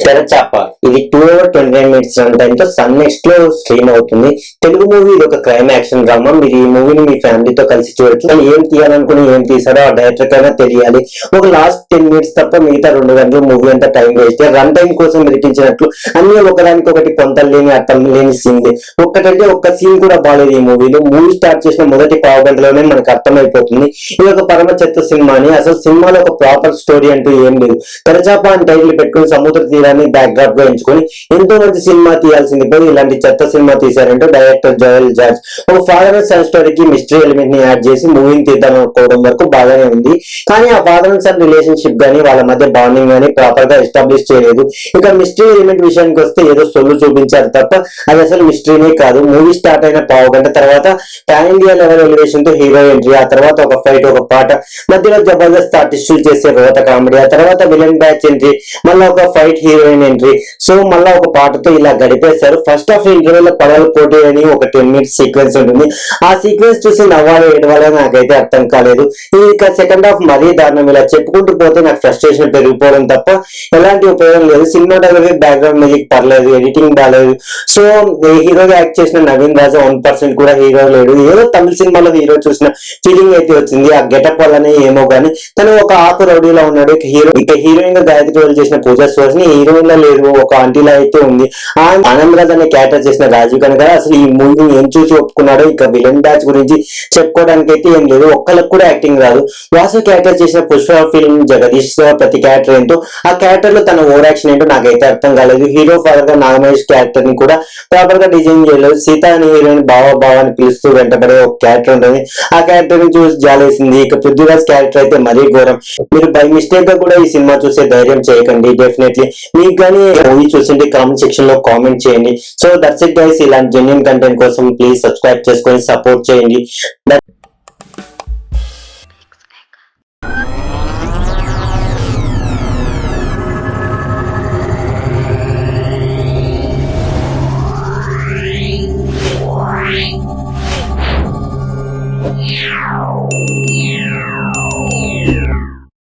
తెరచాప ఇది 2 hours 29 minutes run time తో sun next లో స్ట్రీమ్ అవుతుంది. తెలుగు మూవీ ఇది ఒక క్రైమ్ యాక్షన్ డ్రామా. మీరు ఈ మూవీని మీ ఫ్యామిలీతో కలిసి చూడొచ్చు. ఏం తీయాలనుకుని ఏం తీసాడో ఆ డైరెక్టర్ కైనా తెలియాలి. ఒక లాస్ట్ 10 minutes తప్ప మిగతా 2 గంటలు మూవీ అంతా టైం వేస్ట్. రన్ టైం కోసం విరికించినట్లు అన్ని ఒకదానికి ఒకటి పొంతలు లేని అర్థం లేని సీన్. ఒక్కటంటే ఒక్క సీన్ కూడా బాలేదు ఈ మూవీలో. మూవీ స్టార్ట్ చేసిన మొదటి పావు గంటలోనే మనకు అర్థమైపోతుంది ఇది ఒక పరమ చెత్త సినిమా అని. అసలు సినిమాలో ఒక ప్రాపర్ స్టోరీ అంటూ ఏం లేదు. తెరచాప అని టైటిల్ పెట్టుకుని సముద్ర తీరాన్ని బ్యాక్ డ్రాప్ గా ఎంచుకొని ఎంతో మంది సినిమా తీయాల్సింది పోయి ఇలాంటి చెత్త సినిమా తీశారంటే డైరెక్టర్ జోయల్ జార్జ్ ఒక ఫాదర్ అండ్ సన్ స్టోరీకి మిస్టరీ ఎలిమెంట్ ని యాడ్ చేసి మూవీని తీద్దాం అనుకోవడం వరకు బాగానే ఉంది. కానీ ఆ ఫాదర్ అండ్ సన్ రిలేషన్షిప్ గానీ వాళ్ళ మధ్య బాండింగ్ గానీ ప్రాపర్ గా ఎస్టాబ్లిష్ చేయలేదు. ఇక మిస్టరీ ఎలిమెంట్ విషయానికి వస్తే ఏదో సొల్లు చూపించారు తప్ప అది అసలు మిస్టరీనే కాదు. మూవీ స్టార్ట్ అయిన పావు గంట తర్వాత పాన్ ఇండియా లెవెల్ ఎలివేషన్ తో హీరో ఎంట్రీ, ఆ తర్వాత ఒక ఫైట్, ఒక పాట, మధ్యలో జబర్దస్త్ ఆర్టిస్టులు చేసే రోత కామెడీ, ఆ తర్వాత విలన్ బ్యాచ్ ఎంట్రీ, మళ్ళీ ఒక ఫైట్, హీరోయిన్ ఎంట్రీ, సో మళ్ళా ఒక పాటతో ఇలా గడిపేశారు. ఫస్ట్ హాఫ్ ఇంటర్వ్యూలో పడవల పోటీ అని ఒక 10 minutes సీక్వెన్స్ ఉంటుంది. ఆ సీక్వెన్స్ చూసి నవ్వాలి ఏడవాలో నాకైతే అర్థం కాలేదు. ఇక సెకండ్ హాఫ్ మరీ దారుణం. ఇలా చెప్పుకుంటూ పోతే నాకు ఫ్రస్ట్రేషన్ పెరిగిపోవడం తప్ప ఎలాంటి ఉపయోగం లేదు. సినిమాటోగ్రఫీ, బ్యాక్గ్రౌండ్ మ్యూజిక్ పర్లేదు, ఎడిటింగ్ బాగాలేదు. సో హీరోగా యాక్ట్ చేసిన నవీన్ రాజు 1% కూడా హీరో లేడు. ఏదో తమిళ సినిమాలో హీరో చూసిన ఫీలింగ్ అయితే వచ్చింది. ఆ గెటప్ వల్లనే ఏమో గానీ తను ఒక ఆకు రౌడీలా ఉన్నాడు. ఇక హీరోయిన్ గా గాయత్రి రోల్ చేసిన పూజా సుహాసిని హీరోయిన్ లా లేదు, ఒక ఆంటీలా అయితే ఉంది. ఆనంద్ రాజ్ అనే క్యారెక్టర్ చేసిన రాజీవ్ కనక అసలు ఈ మూవీని ఏం చూసి ఒప్పుకున్నాడో. ఇక విలన్ బ్యాచ్ గురించి చెప్పుకోవడానికి అయితే ఏం లేదు, ఒక్కళ్ళకి కూడా యాక్టింగ్ రాదు. వాసు క్యారెక్టర్ చేసిన పుష్ప ఫిల్మ్ జగదీష్ ప్రతి క్యారెక్టర్ ఏంటో, ఆ క్యారెక్టర్ లో తన ఓవర్ యాక్షన్ ఏంటో నాకైతే అర్థం కాలేదు. హీరో ఫాదర్ గా నాగమహేష్ క్యారెక్టర్ ని కూడా ప్రాపర్ గా డిజైన్ చేయలేదు. సీత అనే హీరోయిన్ బావ అని పిలుస్తూ వెంటబడే ఒక క్యారెక్టర్ ఉంటుంది, ఆ క్యారెక్టర్ ని చూసి జాలేసింది. ఇక పృథ్వీరాజ్ క్యారెక్టర్ అయితే మరీ ఘోరం. మీరు బై మిస్టేక్ గా కూడా ఈ సినిమా చూసే ధైర్యం చేయకండి. డెఫినెట్లీ మీకు కానీ మూవీ చూసింటే కామెంట్ సెక్షన్ లో కామెంట్ చేయండి. So that's it guys. ఇలాంటి జెన్యూన్ కంటెంట్ కోసం ప్లీజ్ సబ్స్క్రైబ్ చేసుకొని సపోర్ట్ చేయండి. Yeah.